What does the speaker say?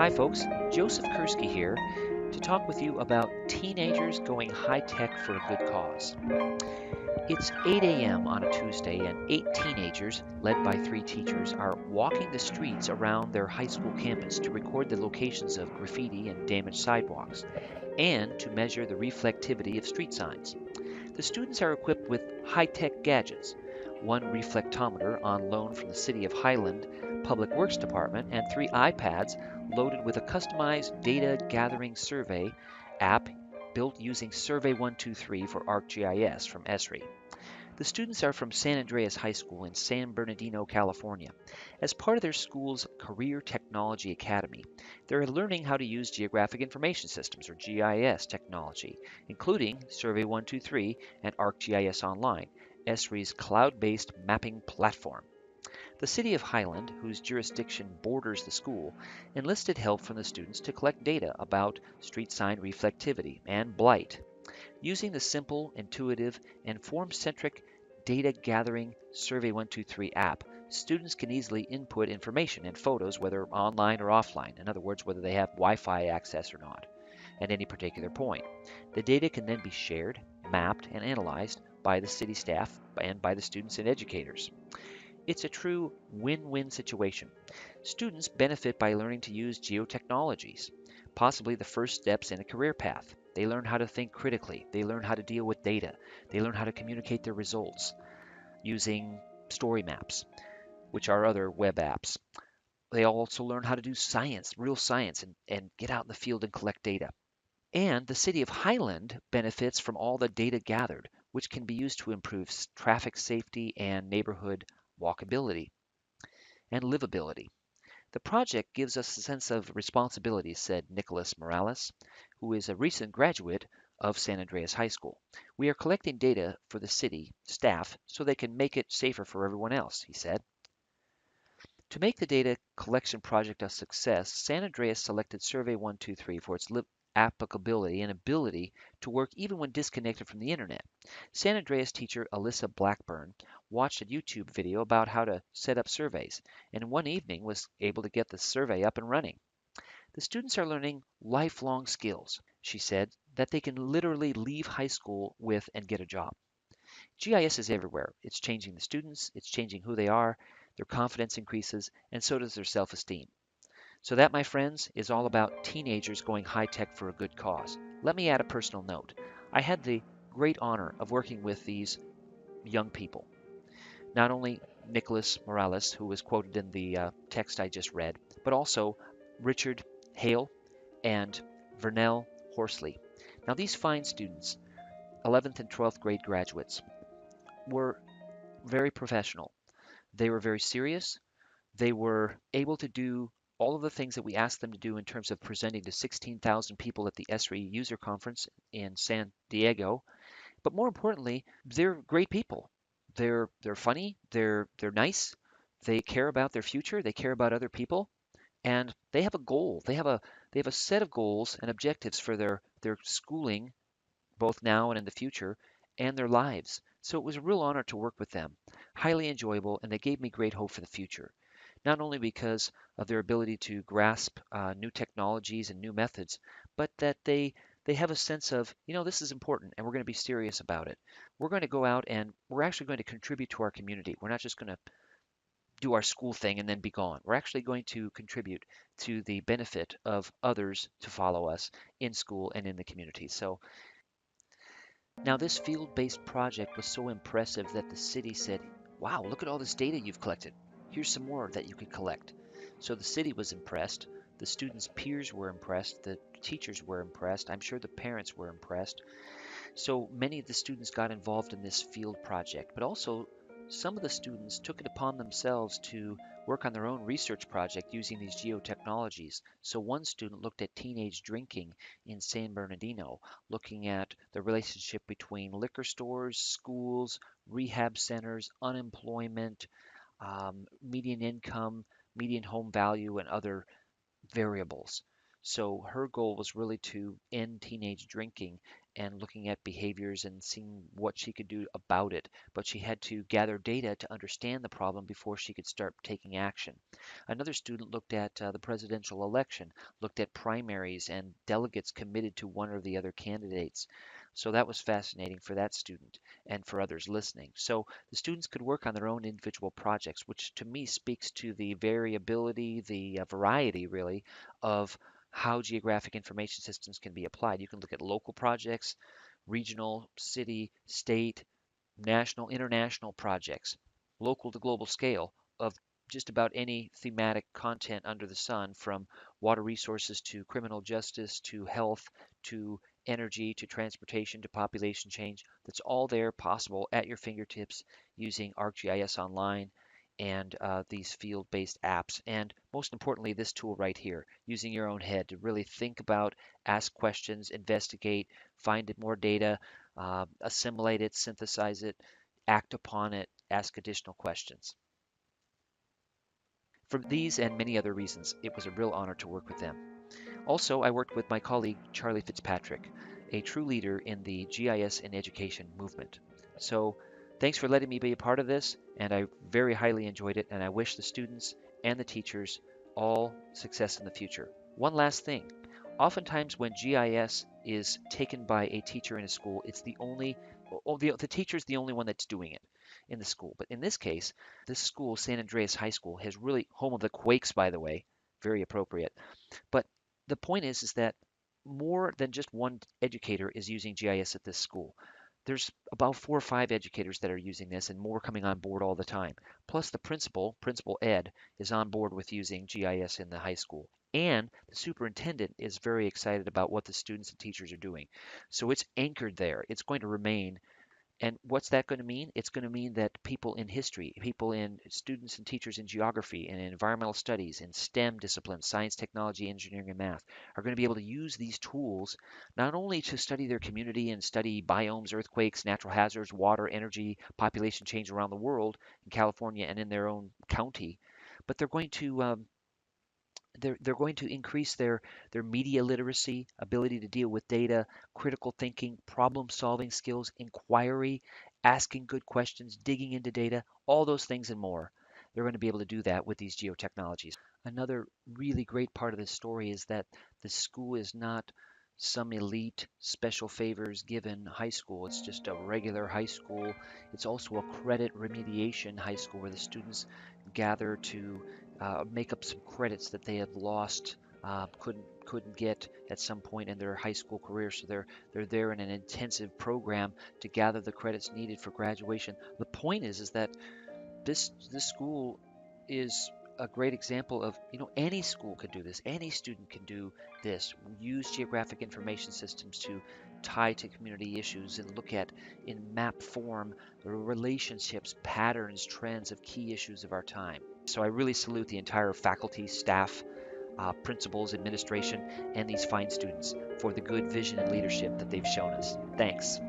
Hi, folks. Joseph Kursky here to talk with you about teenagers going high tech for a good cause. It's 8 a.m. on a Tuesday, and 8 teenagers, led by 3 teachers, are walking the streets around their high school campus to record the locations of graffiti and damaged sidewalks, and to measure the reflectivity of street signs. The students are equipped with high tech gadgets: one reflectometer on loan from the City of Highland Public Works Department, and 3 iPads loaded with a customized data gathering survey app built using Survey 123 for ArcGIS from Esri. The students are from San Andreas High School in San Bernardino, California. As part of their school's Career Technology Academy, they're learning how to use Geographic Information Systems, or GIS, technology, including Survey 123 and ArcGIS Online, Esri's cloud-based mapping platform. The City of Highland, whose jurisdiction borders the school, enlisted help from the students to collect data about street sign reflectivity and blight. Using the simple, intuitive, and form-centric data gathering Survey 123 app, students can easily input information and photos, whether online or offline. In other words, whether they have Wi-Fi access or not, at any particular point. The data can then be shared, mapped, and analyzed by the city staff and by the students and educators. It's a true win-win situation. Students benefit by learning to use geotechnologies, possibly the first steps in a career path. They learn how to think critically. They learn how to deal with data. They learn how to communicate their results using story maps, which are other web apps. They also learn how to do science, real science, and get out in the field and collect data. And the city of Highland benefits from all the data gathered, which can be used to improve traffic safety and neighborhood walkability and livability. The project gives us a sense of responsibility, said Nicholas Morales, who is a recent graduate of San Andreas High School. We are collecting data for the city staff so they can make it safer for everyone else, he said. To make the data collection project a success, San Andreas selected Survey 123 for its applicability and ability to work even when disconnected from the internet. San Andreas teacher Alyssa Blackburn watched a YouTube video about how to set up surveys, and in one evening was able to get the survey up and running. The students are learning lifelong skills, she said, that they can literally leave high school with and get a job. GIS is everywhere. It's changing the students, it's changing who they are, their confidence increases, and so does their self-esteem. So that, my friends, is all about teenagers going high tech for a good cause. Let me add a personal note. I had the great honor of working with these young people. Not only Nicholas Morales, who was quoted in the text I just read, but also Richard Hale and Vernell Horsley. Now, these fine students, 11th and 12th grade graduates, were very professional. They were very serious. They were able to do all of the things that we asked them to do in terms of presenting to 16,000 people at the ESRI user conference in San Diego. But more importantly, they're great people. They're funny, they're nice, they care about their future, they care about other people, and they have a goal. They have a set of goals and objectives for their schooling, both now and in the future, and their lives. So it was a real honor to work with them. Highly enjoyable, and they gave me great hope for the future. Not only because of their ability to grasp new technologies and new methods, but that they have a sense of, this is important and we're going to be serious about it. We're going to go out and we're actually going to contribute to our community. We're not just going to do our school thing and then be gone. We're actually going to contribute to the benefit of others to follow us in school and in the community. So now this field-based project was so impressive that the city said, wow, look at all this data you've collected. Here's some more that you could collect. So the city was impressed. The students' peers were impressed. The teachers were impressed. I'm sure the parents were impressed. So many of the students got involved in this field project, but also some of the students took it upon themselves to work on their own research project using these geotechnologies. So one student looked at teenage drinking in San Bernardino, looking at the relationship between liquor stores, schools, rehab centers, unemployment, median income, median home value, and other variables. So her goal was really to end teenage drinking and looking at behaviors and seeing what she could do about it. But she had to gather data to understand the problem before she could start taking action. Another student looked at the presidential election, looked at primaries and delegates committed to one or the other candidates. So that was fascinating for that student and for others listening. So the students could work on their own individual projects, which to me speaks to the variability, the variety really, of how geographic information systems can be applied. You can look at local projects, regional, city, state, national, international projects, local to global scale of just about any thematic content under the sun, from water resources to criminal justice to health to energy to transportation to population change. That's all there possible at your fingertips using ArcGIS Online and these field-based apps. And most importantly, this tool right here, using your own head to really think about, ask questions, investigate, find more data, assimilate it, synthesize it, act upon it, ask additional questions. For these and many other reasons, it was a real honor to work with them. Also, I worked with my colleague Charlie Fitzpatrick, a true leader in the GIS in education movement. So, thanks for letting me be a part of this, and I very highly enjoyed it, and I wish the students and the teachers all success in the future. One last thing. Oftentimes, when GIS is taken by a teacher in a school, it's the only, the teacher's the only one that's doing it in the school. But in this case, this school, San Andreas High School, has really, home of the Quakes, by the way, very appropriate. But the point is that more than just one educator is using GIS at this school. There's about 4 or 5 educators that are using this and more coming on board all the time. Plus the Principal Ed, is on board with using GIS in the high school. And the superintendent is very excited about what the students and teachers are doing. So it's anchored there. It's going to remain, and what's that going to mean? It's going to mean that people in history, people in students and teachers in geography and in environmental studies, in STEM disciplines, science, technology, engineering, and math, are going to be able to use these tools not only to study their community and study biomes, earthquakes, natural hazards, water, energy, population change around the world, in California and in their own county, but they're going to increase their media literacy, ability to deal with data, critical thinking, problem solving skills, inquiry, asking good questions, digging into data, all those things and more. They're going to be able to do that with these geotechnologies. Another really great part of this story is that the school is not some elite special favors given high school. It's just a regular high school. It's also a credit remediation high school where the students gather to make up some credits that they had lost, couldn't get at some point in their high school career. So they're there in an intensive program to gather the credits needed for graduation. The point is that this school is a great example of, any school could do this, any student can do this. Use geographic information systems to tie to community issues and look at in map form the relationships, patterns, trends of key issues of our time. So I really salute the entire faculty, staff, principals, administration, and these fine students for the good vision and leadership that they've shown us. Thanks.